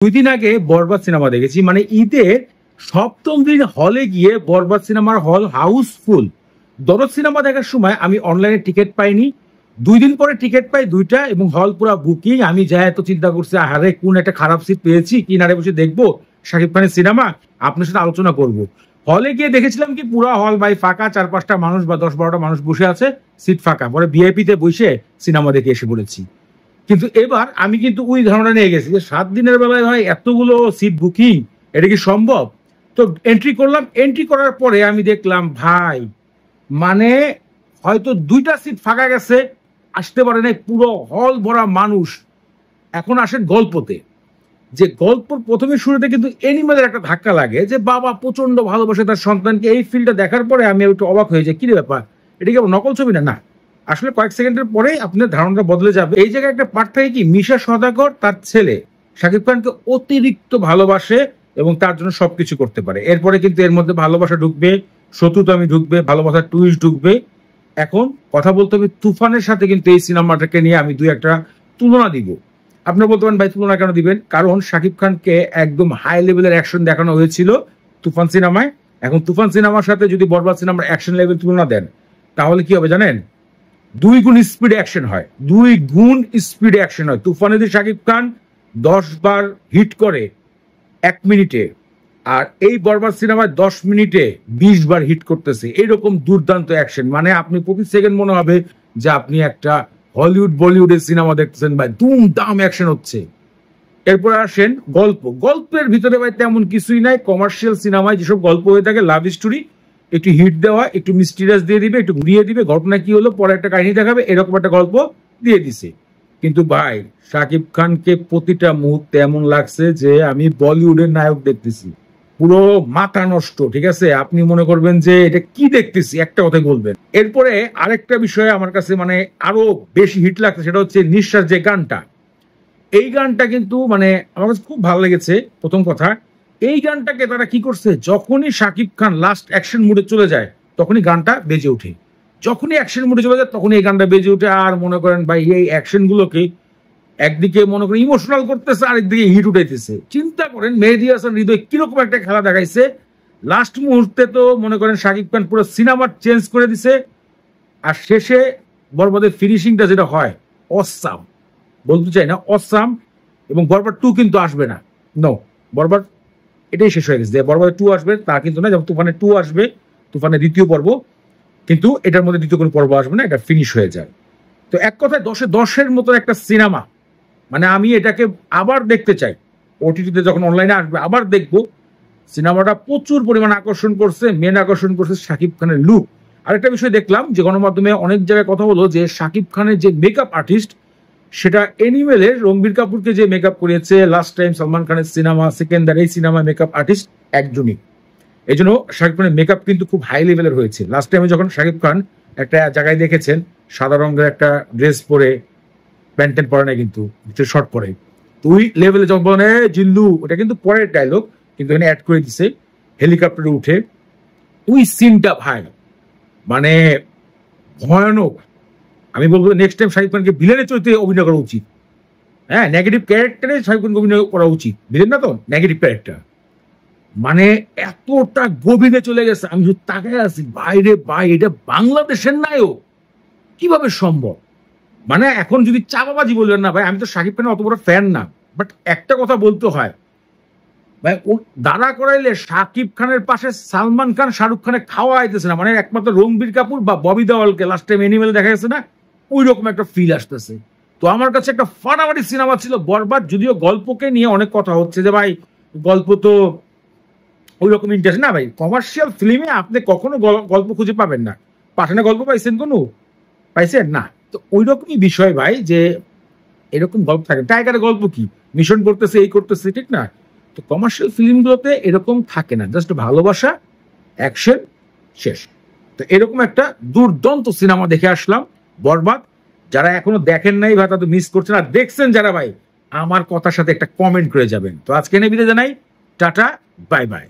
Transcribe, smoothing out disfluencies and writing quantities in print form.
2 দিন আগে বরবাদ সিনেমা দেখেছি, মানে ঈদের সপ্তম দিন হলে গিয়ে বরবাদ সিনেমার হল হাউসফুল। দরদ সিনেমা দেখার সময় আমি অনলাইনে টিকিট পাইনি, 2 দিন পরে টিকিট পাই 2টা এবং হল পুরো বুকিং। আমি যাই এত চিন্তা করছি, আরে কোন একটা খারাপ সিট পেয়েছি, কিনারে বসে দেখবো শাকিব খানের সিনেমা, আপনার সাথে আলোচনা করব। হলে গিয়ে দেখেছিলাম কি পুরা হল ভাই ফাঁকা, 4-5টা মানুষ বা 10-12টা মানুষ বসে আছে, সিট ফাঁকা। পরে ভিআইপি তে বসে সিনেমা দেখে এসে পড়েছি। কিন্তু এবার আমি কিন্তু ওই ধারণা নিয়ে গেছি যে 7 দিনের বেলায় ভাই এতগুলো সিট বুকিং, এটা কি সম্ভব? তো এন্ট্রি করলাম, এন্ট্রি করার পরে আমি দেখলাম ভাই মানে হয়তো 2টা সিট ফাঁকা গেছে, আসতে পারে নাই, পুরো হল ভরা মানুষ। এখন আসেন গল্পতে, যে গল্পর প্রথমে শুরুতে কিন্তু এনিমেলের একটা ধাক্কা লাগে যে বাবা প্রচন্ড ভালোবাসে তার সন্তানকে। এই ফিল্মটা দেখার পরে আমি একটু অবাক হয়ে যাই, কি রে ব্যাপার, এটা কি নকল ছবি? না, না, আসলে কয়েক সেকেন্ডের পরে আপনার ধারণাটা বদলে যাবে। এই জায়গায় একটা পার্ট থাকে কি, মিশা সওদাগর তার ছেলে শাকিব খানকে অতিরিক্ত ভালোবাসে এবং তার জন্য সবকিছু করতে পারে। এরপরে কিন্তু এর মধ্যে ভালোবাসা ঢুকবে, শত্রুতামি ঢুকবে, ভালোবাসার টুইস্ট ঢুকবে। এখন কথা বলতে হবে তুফানের সাথে, কিন্তু এই সিনেমাটাকে নিয়ে আমি 2-1টা তুলনা দিব। আপনারা বলতে পারেন ভাই তুলনা কেন দিবেন? কারণ শাকিব খানকে একদম হাই লেভেলের অ্যাকশন দেখানো হয়েছিল তুফান সিনেমায়। এখন তুফান সিনেমার সাথে যদি বরবাদ সিনেমার অ্যাকশন লেভেল তুলনা দেন, তাহলে কি হবে জানেন? 2 গুণ স্পিড অ্যাকশন হয়, 2 গুণ স্পিড অ্যাকশন হয়। তুফানে যদি শাকিব খান 10 বার হিট করে 1 মিনিটে, আর এই বরবাদ সিনেমায় 10 মিনিটে 20 বার হিট করতেছে। এরকম দুর্দান্ত অ্যাকশন, মানে আপনি প্রতি সেকেন্ড মনে হবে যে আপনি একটা হলিউড বলিউডের সিনেমা দেখতেছেন ভাই, দুমদাম অ্যাকশন হচ্ছে। এরপরে আসেন গল্প। গল্পের ভিতরে ভাই তেমন কিছুই নাই। কমার্শিয়াল সিনেমায় যেসব গল্প হয়ে থাকে, লাভ স্টোরি, একটু হিট দেওয়া, একটু মিস্টিরিয়াস দিয়ে দিবে, একটু ঘুরিয়ে দিবে, ঘটনা কি হলো পরে একটা কাহিনী দেখাবে, এরকম একটা গল্প দিয়ে দিছে। কিন্তু ভাই শাকিব খানকে প্রতিটা মুহূর্তে এমন লাগছে যে আমি বলিউডের নায়ক দেখতেছি, পুরো মাথা নষ্ট। ঠিক আছে, আপনি মনে করবেন যে এটা কি দেখতেছি, একটা কথাই বলবেন। এরপরে আরেকটা বিষয় আমার কাছে মানে আরো বেশি হিট লাগছে, সেটা হচ্ছে নিঃশ্বাস যে গানটা। এই গানটা কিন্তু মানে আমার কাছে খুব ভালো লেগেছে। প্রথম কথা, এই গানটাকে তারা কি করছে, যখনই শাকিব খান লাস্ট অ্যাকশন মুডে চলে যায় তখনই গানটা বেজে ওঠে। যখনই অ্যাকশন মুডে চলে যায় তখনই এই গানটা বেজে ওঠে। আর মনে করেন ভাই এই অ্যাকশন গুলোকে একদিকে মনে করেন ইমোশনাল করতেছে, আরেকদিকে হিট উঠাইতেছে। চিন্তা করেন মেহেদী হাসান হৃদয় কিরকম একটা খেলা দেখাইছে। লাস্ট মুহূর্তে তো মনে করেন শাকিব খান পুরো সিনেমা চেঞ্জ করে দিছে, আর শেষে বরবাদের ফিনিশিংটা যেটা হয় অসাম, বলতে চাই না অসাম। এবং বরবাদ 2 কিন্তু আসবে না, নো, বরবাদ এটাই শেষ হয়ে গেছে। যে বরবাদ 2 আসবে তা কিন্তু না, যেমন তুফানের 2 আসবে, তুফানের 2য় পর্ব, কিন্তু এটার মধ্যে 2য় কোনো পর্ব আসবে না, এটা ফিনিশ হয়ে যায়। তো এক কথায় 10-এ 10-এর মতো একটা সিনেমা, মানে আমি এটাকে আবার দেখতে চাই। ওটিটিতে যখন অনলাইনে আসবে আবার দেখবো। সিনেমাটা প্রচুর পরিমাণ আকর্ষণ করছে, মেন আকর্ষণ করছে শাকিব খানের লুক। আরেকটা বিষয় দেখলাম যে গণমাধ্যমে অনেক জায়গায় কথা হলো যে শাকিব খানের যে মেকআপ আর্টিস্ট, সেটা এনিমেলের রণবীর কাপুরকে যে মেকআপ করিয়েছে লাস্ট টাইম সালমান খানের সিনেমা সেকেন্দার, এই সিনেমায় মেকআপ আর্টিস্ট একজনই। এই জন্য শাকিব খানের মেকআপ কিন্তু খুব হাই লেভেলের হয়েছে। লাস্ট টাইমে যখন শাকিব খান একটা জায়গায় দেখেছেন সাদা রঙের একটা ড্রেস পরে, প্যান্ট ট্যান্ট পরে না কিন্তু শর্ট পরে, তো ওই লেভেলে যখন বলেন জিল্লু, ওটা কিন্তু পরের ডায়লগ, কিন্তু এখানে অ্যাড করে দিছে হেলিকপ্টারে উঠে। ওই সিনটা ভাই মানে ভয়ানক। আমি বলবো নেক্সট টাইম শাকিব খানকে ভিলেনের চরিত্রে অভিনয় করা উচিত। হ্যাঁ, নেগেটিভ ক্যারেক্টারে শাকিব খানকে অভিনয় করা উচিত, ভিলেন না তো, নেগেটিভ ক্যারেক্টার। মানে এতটা গভীরে চলে গেছে, আমি শুধু তাকায় আছি বাইরে, ভাই এটা বাংলাদেশের নায়ক, কিভাবে সম্ভব? মানে এখন যদি চাপাবাজি বলবেন না ভাই, আমি তো শাকিব খানের অত বড় ফ্যান না, বাট একটা কথা বলতে হয় ভাই, দাঁড়া করাইলে শাকিব খানের পাশে সালমান খান শাহরুখ খানের খাওয়া আইতেছে না, মানে একমাত্র রণবীর কাপুর বা ববি দেওয়ালকে লাস্ট টাইম এনিমেল দেখা গেছে না, ওই রকম একটা ফিল আসতেছে। তো আমার কাছে একটা ফাটাফাটি সিনেমা ছিল বরবাদ। যদিও গল্পকে নিয়ে অনেক কথা হচ্ছে যে ভাই গল্প তো ওই রকম ইন্টারেস্ট না ভাই, কমার্শিয়াল ফিল্মে আপনি কখনো গল্প খুঁজে পাবেন না। পাঠানে গল্প পাইছেন কোনো? পাইছেন না। তো ওই রকমই বিষয় ভাই, যে এরকম গল্প থাকে। টাইগারের গল্প কি, মিশন করতেছে, এই করতেছে, ঠিক না? তো কমার্শিয়াল ফিল্মগুলোতে এরকম থাকে না, জাস্ট ভালোবাসা, অ্যাকশন, শেষ। তো এরকম একটা দুর্দান্ত সিনেমা দেখে আসলাম বরবাদ। যারা এখনো দেখেন নাই ভাই তারা তো মিস করছেন, আর দেখছেন যারা ভাই আমার কথার সাথে একটা কমেন্ট করে যাবেন। তো আজকে এনে বিদায় জানাই, টাটা, বাই বাই।